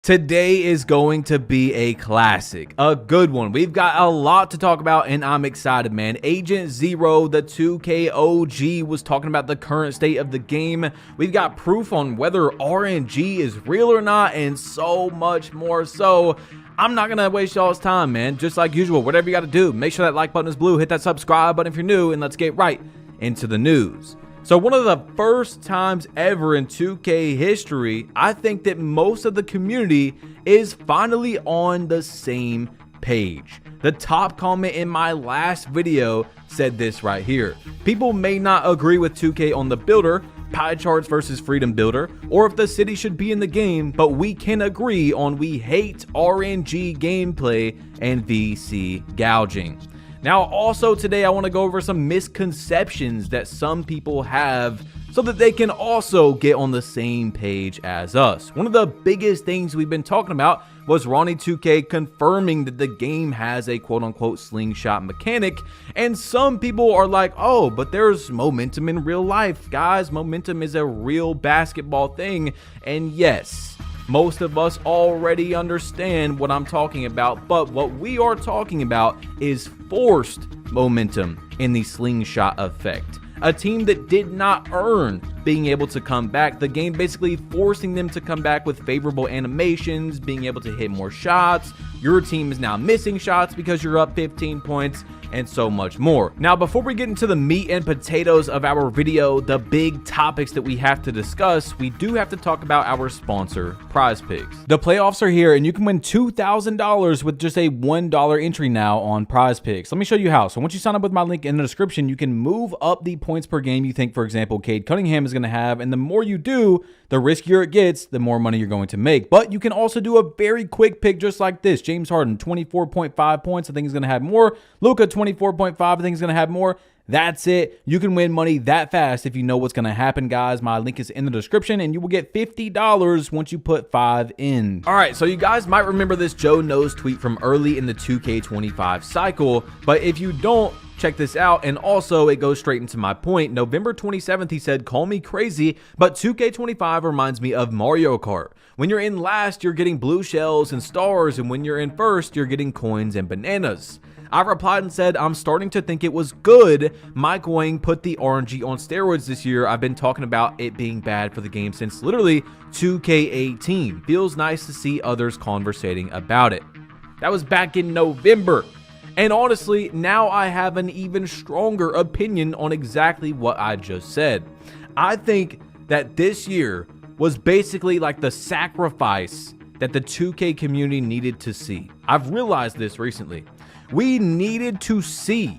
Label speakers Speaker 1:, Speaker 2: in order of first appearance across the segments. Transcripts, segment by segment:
Speaker 1: Today is going to be a classic, a good one. We've got a lot to talk about and I'm excited, man. Agent Zero, the 2K OG, was talking about the current state of the game. We've got proof on whether RNG is real or not and so much more. So I'm not gonna waste y'all's time, man. Just like usual, whatever you gotta do, make sure that like button is blue, hit that subscribe button if you're new, and let's get right into the news. So one of the first times ever in 2K history, I think that most of the community is finally on the same page. The top comment in my last video said this right here. People may not agree with 2K on the builder, pie charts versus freedom builder, or if the city should be in the game, but we can agree on we hate RNG gameplay and VC gouging. Now, also today, I want to go over some misconceptions that some people have so that they can also get on the same page as us. One of the biggest things we've been talking about was Ronnie2K confirming that the game has a quote-unquote slingshot mechanic, and some people are like, oh, but there's momentum in real life. Guys, momentum is a real basketball thing, and yes, most of us already understand what I'm talking about, but what we are talking about is forced momentum in the slingshot effect. A team that did not earn being able to come back, the game basically forcing them to come back with favorable animations, being able to hit more shots. Your team is now missing shots because you're up 15 points, and so much more. Now, before we get into the meat and potatoes of our video, the big topics that we have to discuss, we do have to talk about our sponsor, PrizePicks. The playoffs are here, and you can win $2,000 with just a $1 entry now on PrizePicks. Let me show you how. So once you sign up with my link in the description, you can move up the points per game you think, for example, Cade Cunningham is going to have, and the more you do, the riskier it gets, the more money you're going to make. But you can also do a very quick pick just like this. James Harden, 24.5 points. I think he's going to have more. Luka, 24.5. I think he's going to have more. That's it. You can win money that fast if you know what's going to happen, guys. My link is in the description, and you will get $50 once you put 5 in. All right, so you guys might remember this Joe Knows tweet from early in the 2K25 cycle, but if you don't, check this out. And also, it goes straight into my point. November 27th, he said, call me crazy, but 2K25 reminds me of Mario Kart. When you're in last, you're getting blue shells and stars, and when you're in first, you're getting coins and bananas. I replied and said, I'm starting to think it was good Mike Wang put the RNG on steroids this year. I've been talking about it being bad for the game since literally 2K18. Feels nice to see others conversating about it. That was back in November. And honestly, now I have an even stronger opinion on exactly what I just said. I think that this year was basically like the sacrifice that the 2K community needed to see. I've realized this recently. We needed to see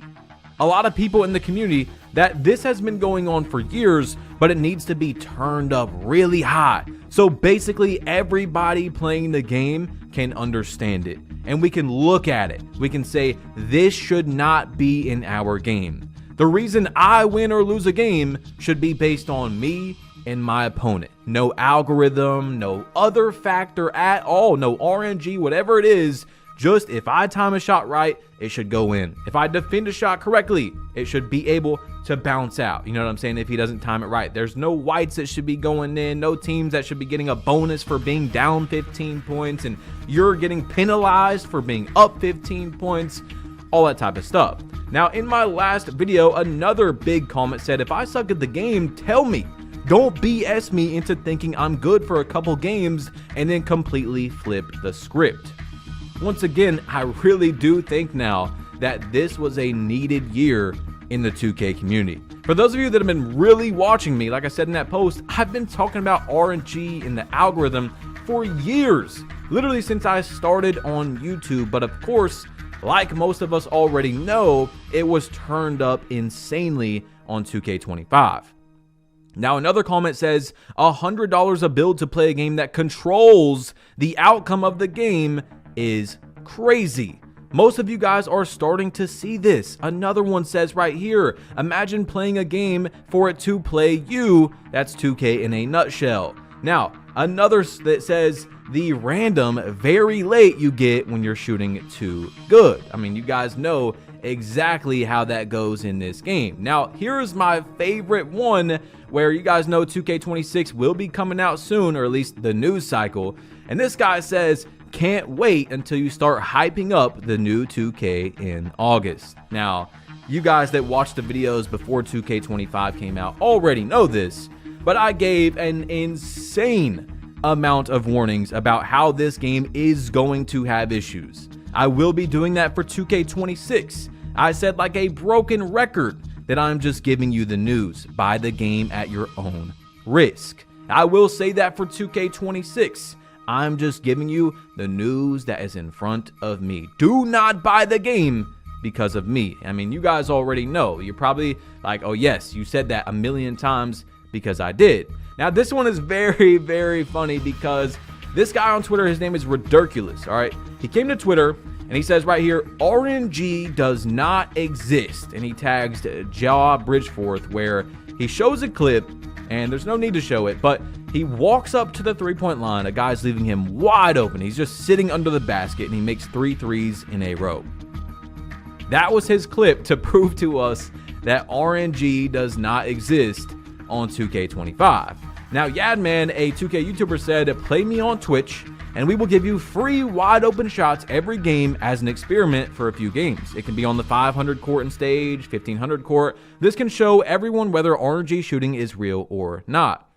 Speaker 1: a lot of people in the community that this has been going on for years, but it needs to be turned up really high. So basically everybody playing the game can understand it. And we can look at it. We can say, this should not be in our game. The reason I win or lose a game should be based on me and my opponent. No algorithm, no other factor at all, no RNG, whatever it is. Just if I time a shot right, it should go in. If I defend a shot correctly, it should be able to bounce out. You know what I'm saying? If he doesn't time it right. There's no whites that should be going in, no teams that should be getting a bonus for being down 15 points, and you're getting penalized for being up 15 points, all that type of stuff. Now, in my last video, another big comment said, if I suck at the game, tell me. Don't BS me into thinking I'm good for a couple games and then completely flip the script. Once again, I really do think now that this was a needed year in the 2K community. For those of you that have been really watching me, like I said in that post, I've been talking about RNG and the algorithm for years, literally since I started on YouTube. But of course, like most of us already know, it was turned up insanely on 2K25. Now, another comment says, $100 a build to play a game that controls the outcome of the game is crazy. Most of you guys are starting to see this. Another one says right here, imagine playing a game for it to play you. That's 2K in a nutshell. Now, another that says the random very late you get when you're shooting too good. I mean, you guys know exactly how that goes in this game. Now, here's my favorite one where you guys know 2K26 will be coming out soon, or at least the news cycle. And this guy says, can't wait until you start hyping up the new 2K in August. Now, you guys that watched the videos before 2K25 came out already know this, but I gave an insane amount of warnings about how this game is going to have issues. I will be doing that for 2K26. I said like a broken record that I'm just giving you the news. Buy the game at your own risk. I will say that for 2K26. I'm just giving you the news that is in front of me. Do not buy the game because of me. I mean, you guys already know. You're probably like, oh yes, you said that a million times because I did. Now, this one is very, very funny because this guy on Twitter, his name is Ridiculous, all right? He came to Twitter and he says right here, RNG does not exist. And he tags Jaw Bridgeforth where he shows a clip, and there's no need to show it, but he walks up to the three-point line. A guy's leaving him wide open. He's just sitting under the basket, and he makes 3 threes in a row. That was his clip to prove to us that RNG does not exist on 2K25. Now, Yadman, a 2K YouTuber, said, play me on Twitch, and we will give you free wide-open shots every game as an experiment for a few games. It can be on the 500 court and stage, 1500 court. This can show everyone whether RNG shooting is real or not.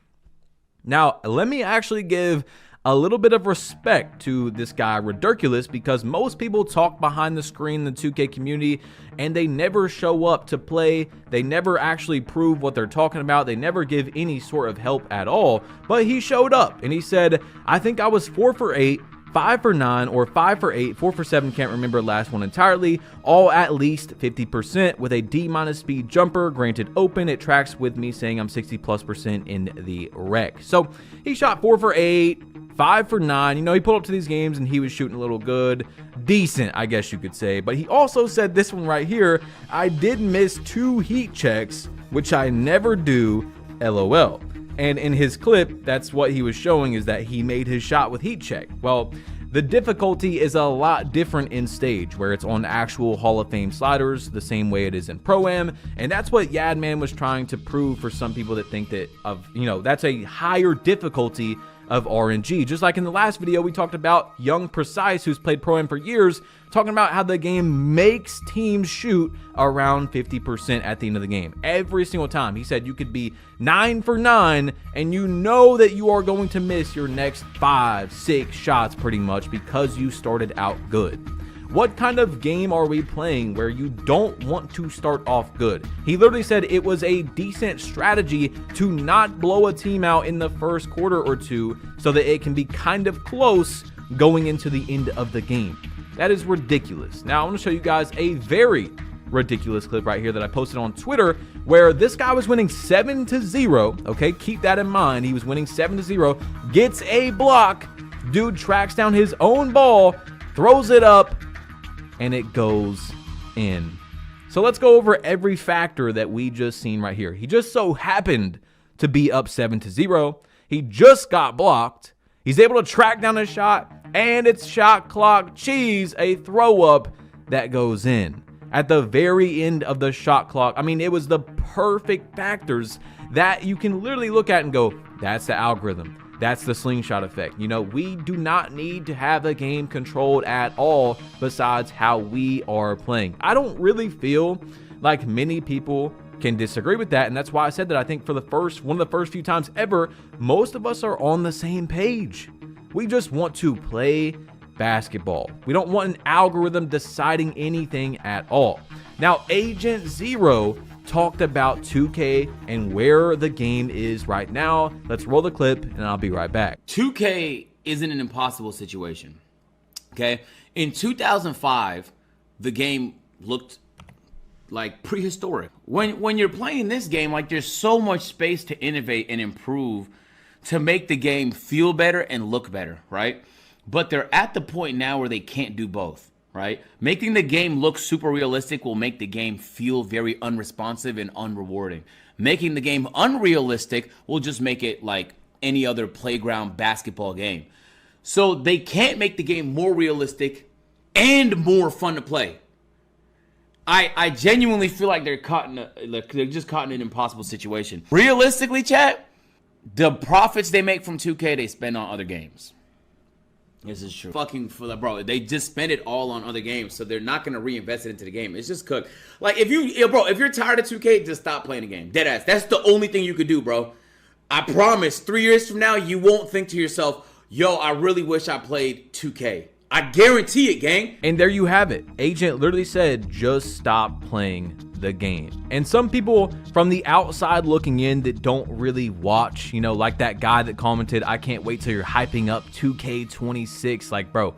Speaker 1: Now, let me actually give a little bit of respect to this guy Ridiculous, because most people talk behind the screen in the 2K community and they never show up to play. They never actually prove what they're talking about. They never give any sort of help at all. But he showed up and he said, I think I was 4 for 8, 5 for 9, or 5 for 8, 4 for 7, can't remember the last one entirely, all at least 50% with a D- speed jumper. Granted, open, it tracks with me saying I'm 60+% in the rec. So he shot 4 for 8, 5 for 9. You know, he pulled up to these games and he was shooting a little good. Decent, I guess you could say. But he also said this one right here, I did miss 2 heat checks, which I never do, LOL. And in his clip, that's what he was showing, is that he made his shot with heat check. Well, the difficulty is a lot different in stage, where it's on actual Hall of Fame sliders, the same way it is in Pro-Am. And that's what Yadman was trying to prove for some people that think that, that's a higher difficulty of RNG. Just like in the last video, we talked about Young Precise, who's played Pro-Am for years, talking about how the game makes teams shoot around 50% at the end of the game. Every single time. He said you could be 9 for 9 and you know that you are going to miss your next 5, 6 shots pretty much because you started out good. What kind of game are we playing where you don't want to start off good? He literally said it was a decent strategy to not blow a team out in the first quarter or two so that it can be kind of close going into the end of the game. That is ridiculous. Now, I want to show you guys a very ridiculous clip right here that I posted on Twitter where this guy was winning 7-0. Okay, keep that in mind. He was winning 7-0, gets a block. Dude tracks down his own ball, throws it up, and it goes in. So let's go over every factor that we just seen right here. He just so happened to be up 7-0. He just got blocked. He's able to track down a shot, and it's shot clock cheese, a throw up that goes in. At the very end of the shot clock, I mean, it was the perfect factors that you can literally look at and go, that's the algorithm. That's the slingshot effect. You know, we do not need to have the game controlled at all besides how we are playing. I don't really feel like many people can disagree with that, and that's why I said that I think for one of the first few times ever, most of us are on the same page. We just want to play basketball. We don't want an algorithm deciding anything at all. Now, Agent Zero talked about 2K and where the game is right now. Let's roll the clip and I'll be right back.
Speaker 2: 2K isn't an impossible situation. Okay? In 2005, the game looked like prehistoric. When you're playing this game, like, there's so much space to innovate and improve to make the game feel better and look better, right? But they're at the point now where they can't do both. Right? Making the game look super realistic will make the game feel very unresponsive and unrewarding. Making the game unrealistic will just make it like any other playground basketball game. So they can't make the game more realistic and more fun to play. I genuinely feel like they're just caught in an impossible situation. Realistically, chat, the profits they make from 2K, they spend on other games. This is true. Fucking bro, they just spend it all on other games, so they're not gonna reinvest it into the game. It's just cooked. Like if you're tired of 2K, just stop playing the game. Deadass. That's the only thing you could do, bro. I promise. 3 years from now, you won't think to yourself, "Yo, I really wish I played 2K." I guarantee it, gang.
Speaker 1: And there you have it. Agent literally said, just stop playing the game. And some people from the outside looking in that don't really watch, you know, like that guy that commented, "I can't wait till you're hyping up 2K26. Like, bro,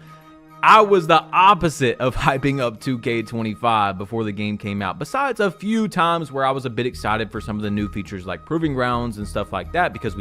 Speaker 1: I was the opposite of hyping up 2K25 before the game came out. Besides a few times where I was a bit excited for some of the new features like Proving Grounds and stuff like that, because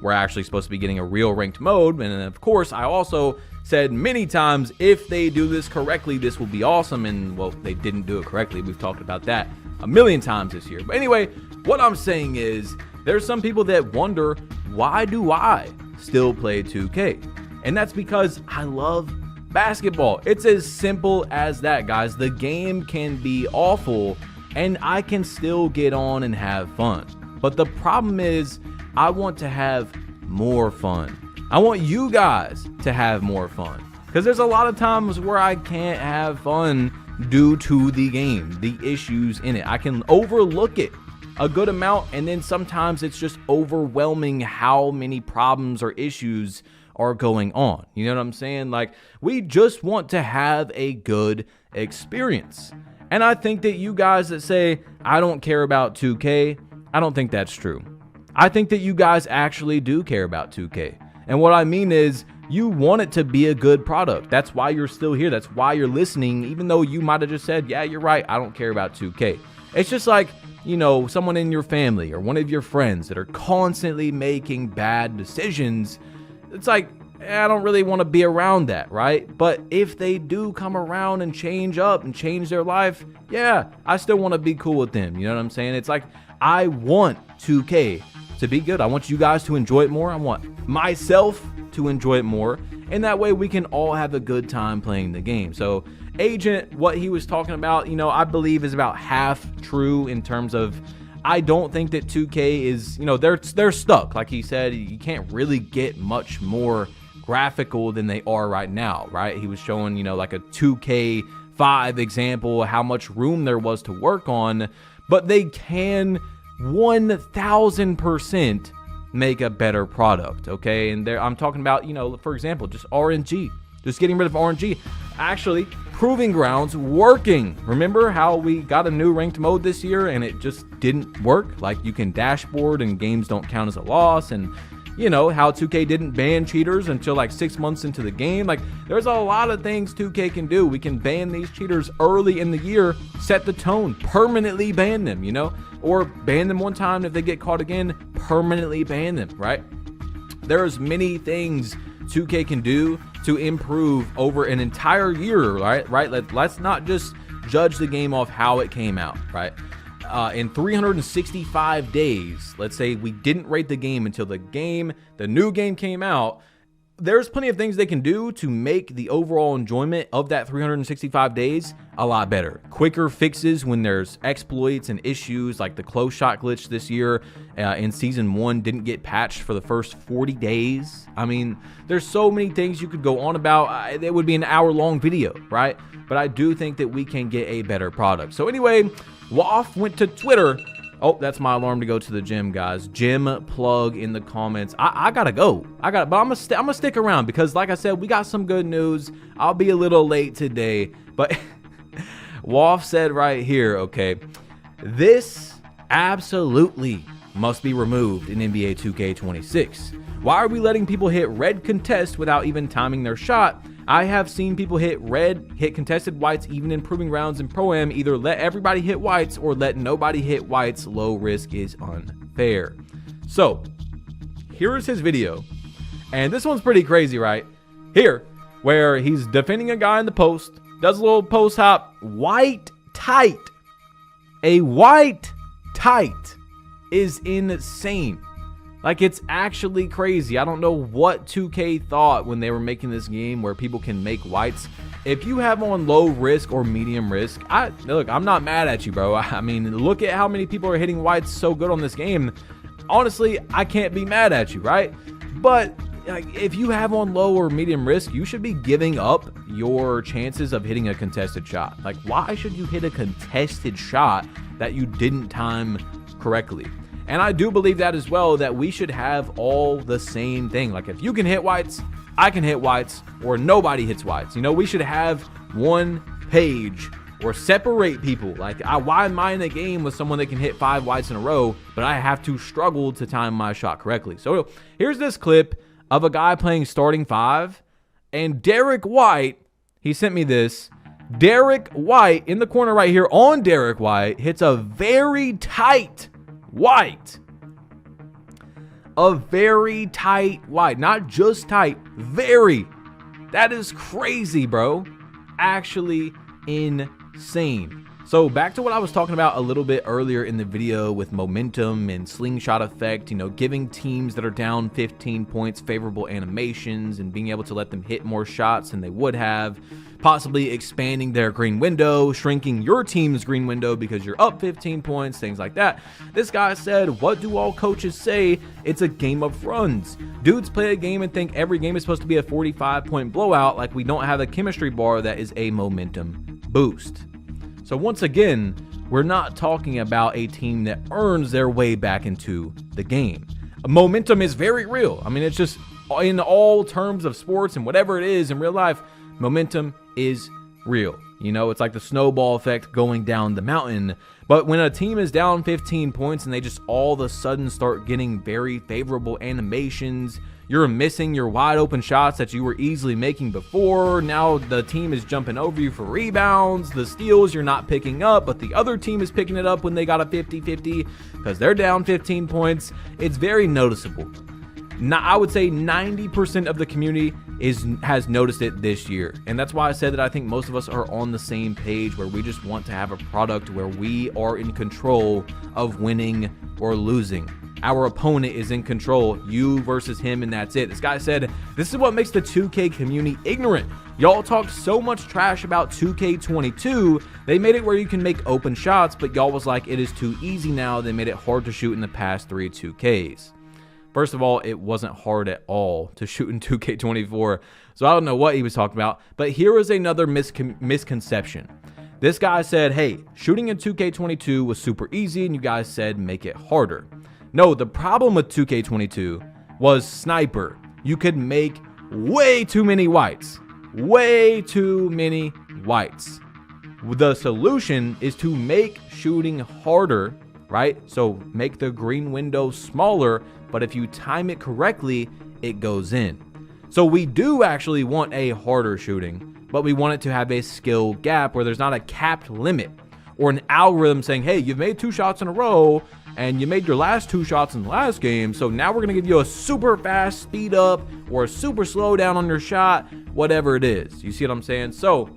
Speaker 1: we're actually supposed to be getting a real ranked mode. And of course, I also said many times, if they do this correctly, this will be awesome. And well, they didn't do it correctly. We've talked about that a million times this year. But anyway, what I'm saying is there's some people that wonder, why do I still play 2K? And that's because I love basketball. It's as simple as that, guys. The game can be awful and I can still get on and have fun. But the problem is I want to have more fun. I want you guys to have more fun, because there's a lot of times where I can't have fun due to the game, the issues in it. I can overlook it a good amount, and then sometimes it's just overwhelming how many problems or issues are going on. You know what I'm saying? Like, we just want to have a good experience. And I think that you guys that say, I don't care about 2K, I don't think that's true. I think that you guys actually do care about 2K. And what I mean is, you want it to be a good product. That's why you're still here. That's why you're listening, even though you might have just said, yeah, you're right, I don't care about 2K. It's just like, you know, someone in your family or one of your friends that are constantly making bad decisions. It's like, I don't really want to be around that, right? But if they do come around and change up and change their life, yeah, I still want to be cool with them. You know what I'm saying? It's like, I want 2K to be good. I want you guys to enjoy it more. I want myself to enjoy it more. And that way we can all have a good time playing the game. So Agent, what he was talking about, you know, I believe is about half true in terms of, I don't think that 2K is, you know, they're stuck. Like he said, you can't really get much more graphical than they are right now, right? He was showing, you know, like a 2K5 example, how much room there was to work on, but they can 1000% make a better product, okay? And there, I'm talking about, you know, for example, just RNG, just getting rid of RNG. Actually, Proving Grounds working. Remember how we got a new ranked mode this year and it just didn't work? Like, you can dashboard and games don't count as a loss, and you know how 2K didn't ban cheaters until like 6 months into the game. Like, there's a lot of things 2K can do. We can ban these cheaters early in the year, set the tone, permanently ban them, you know, or ban them one time. If they get caught again, permanently ban them, right? There's many things 2K can do to improve over an entire year, right? Let's not just judge the game off how it came out, right? In 365 days, let's say we didn't rate the game until the new game came out, there's plenty of things they can do to make the overall enjoyment of that 365 days a lot better. Quicker fixes when there's exploits and issues, like the close shot glitch this year in season 1 didn't get patched for the first 40 days. I mean, there's so many things you could go on about. It would be an hour-long video, right? But I do think that we can get a better product. So anyway, Woff went to Twitter. Oh, that's my alarm to go to the gym, guys. Gym plug in the comments. I gotta go. But I'm gonna stick around because, like I said, we got some good news. I'll be a little late today, but Woff said right here, okay, this absolutely must be removed in NBA 2K26. Why are we letting people hit red contest without even timing their shot? I have seen people hit contested whites even in Proving Grounds and Pro-Am. Either let everybody hit whites or let nobody hit whites. Low risk is unfair. So here is his video. And this one's pretty crazy, right? Here, where he's defending a guy in the post, does a little post hop, white tight. A white tight is insane. Like, it's actually crazy. I don't know what 2K thought when they were making this game where people can make whites. If you have on low risk or medium risk, look, I'm not mad at you, bro. I mean, look at how many people are hitting whites so good on this game. Honestly, I can't be mad at you, right? But like, if you have on low or medium risk, you should be giving up your chances of hitting a contested shot. Like, why should you hit a contested shot that you didn't time correctly? And I do believe that as well, that we should have all the same thing. Like, if you can hit whites, I can hit whites, or nobody hits whites. You know, we should have one page or separate people. Like, why am I in a game with someone that can hit 5 whites in a row, but I have to struggle to time my shot correctly? So here's this clip of a guy playing starting 5, and Derek White, he sent me this. Derek White in the corner right here on Derek White hits a very tight white. A very tight white. Not just tight, very. That is crazy, bro. Actually insane. So back to what I was talking about a little bit earlier in the video with momentum and slingshot effect, you know, giving teams that are down 15 points favorable animations and being able to let them hit more shots than they would have, possibly expanding their green window, shrinking your team's green window because you're up 15 points, things like that. This guy said, what do all coaches say? It's a game of runs. Dudes play a game and think every game is supposed to be a 45-point blowout, like we don't have a chemistry bar that is a momentum boost. So once again, we're not talking about a team that earns their way back into the game. Momentum is very real. I mean, it's just in all terms of sports and whatever it is in real life, momentum is real. You know, it's like the snowball effect going down the mountain. But when a team is down 15 points and they just all of a sudden start getting very favorable animations, you're missing your wide open shots that you were easily making before. Now the team is jumping over you for rebounds. The steals you're not picking up, but the other team is picking it up when they got a 50-50 because they're down 15 points. It's very noticeable. Now, I would say 90% of the community has noticed it this year. And that's why I said that I think most of us are on the same page, where we just want to have a product where we are in control of winning or losing. Our opponent is in control, you versus him, and that's it. This guy said, this is what makes the 2K community ignorant. Y'all talk so much trash about 2K22. They made it where you can make open shots, but y'all was like, it is too easy now. They made it hard to shoot in the past 3 2Ks. First of all, it wasn't hard at all to shoot in 2K24, so I don't know what he was talking about. But here is another misconception. This guy said, hey, shooting in 2K22 was super easy, and you guys said make it harder. No, the problem with 2K22 was sniper. You could make way too many whites. Way too many whites. The solution is to make shooting harder, right? So make the green window smaller, but if you time it correctly, it goes in. So we do actually want a harder shooting, but we want it to have a skill gap where there's not a capped limit or an algorithm saying, hey, you've made 2 shots in a row and you made your last 2 shots in the last game, so now we're going to give you a super fast speed up or a super slow down on your shot, whatever it is. You see what I'm saying? So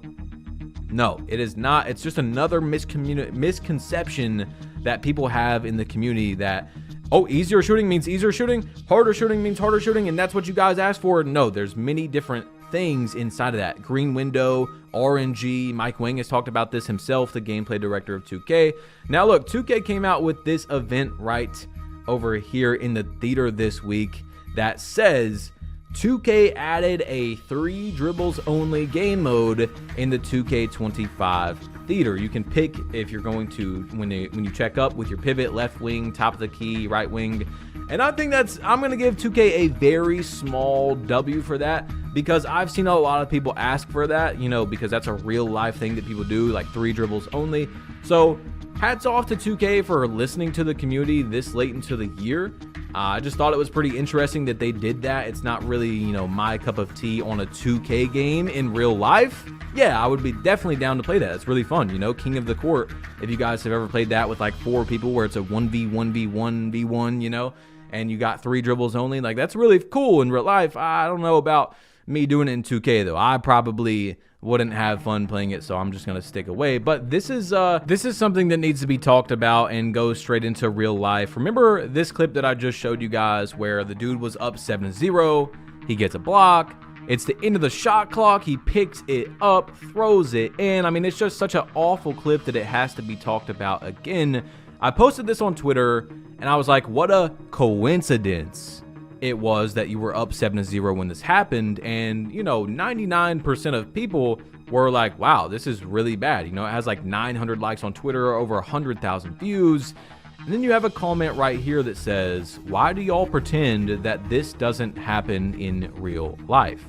Speaker 1: no, it is not. It's just another misconception that people have in the community that, oh, easier shooting means easier shooting, harder shooting means harder shooting, and that's what you guys asked for. No, there's many different things inside of that. Green window, RNG, Mike Wing has talked about this himself, the gameplay director of 2K. Now look, 2K came out with this event right over here in the theater this week that says 2K added a 3 dribbles only game mode in the 2K25 theater. You can pick if you're going to, when you check up with your pivot, left wing, top of the key, right wing. And I think I'm going to give 2K a very small W for that, because I've seen a lot of people ask for that, you know, because that's a real life thing that people do, like 3 dribbles only. So hats off to 2K for listening to the community this late into the year. I just thought it was pretty interesting that they did that. It's not really, you know, my cup of tea on a 2K game in real life. Yeah, I would be definitely down to play that. It's really fun, you know, King of the Court. If you guys have ever played that with like 4 people where it's a 1v1v1v1, you know, and you got 3 dribbles only, like that's really cool in real life. I don't know about me doing it in 2K though. I probably wouldn't have fun playing it, so I'm just gonna stick away. But this is something that needs to be talked about and go straight into real life. Remember this clip that I just showed you guys where the dude was up 7-0, he gets a block, it's the end of the shot clock, he picks it up, throws it in. I mean, it's just such an awful clip that it has to be talked about again. I posted this on Twitter and I was like, what a coincidence it was that you were up 7-0 when this happened, and 99% of people were like, wow, this is really bad. It has like 900 likes on Twitter, over 100,000 views. And then you have a comment right here that says, why do y'all pretend that this doesn't happen in real life?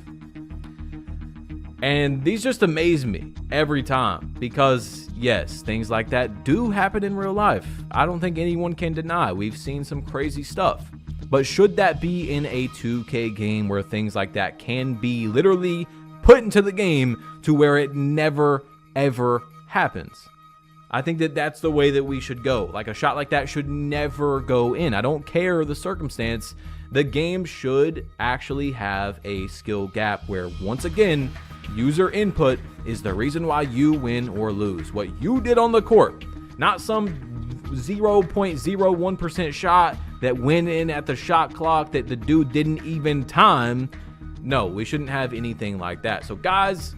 Speaker 1: And these just amaze me every time, because yes, things like that do happen in real life. I don't think anyone can deny we've seen some crazy stuff. But should that be in a 2K game where things like that can be literally put into the game to where it never, ever happens? I think that that's the way that we should go. Like, a shot like that should never go in. I don't care the circumstance. The game should actually have a skill gap where, once again, user input is the reason why you win or lose. What you did on the court, not some 0.01% shot that went in at the shot clock that the dude didn't even time. No, we shouldn't have anything like that. So guys,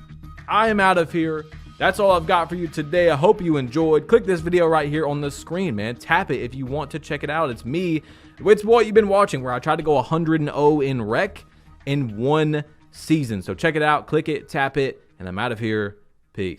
Speaker 1: I am out of here. That's all I've got for you today. I hope you enjoyed. Click this video right here on the screen, man. Tap it if you want to check it out. It's me. It's what you've been watching, where I tried to go 100-0 in rec in one season. So check it out, click it, tap it, and I'm out of here. Peace.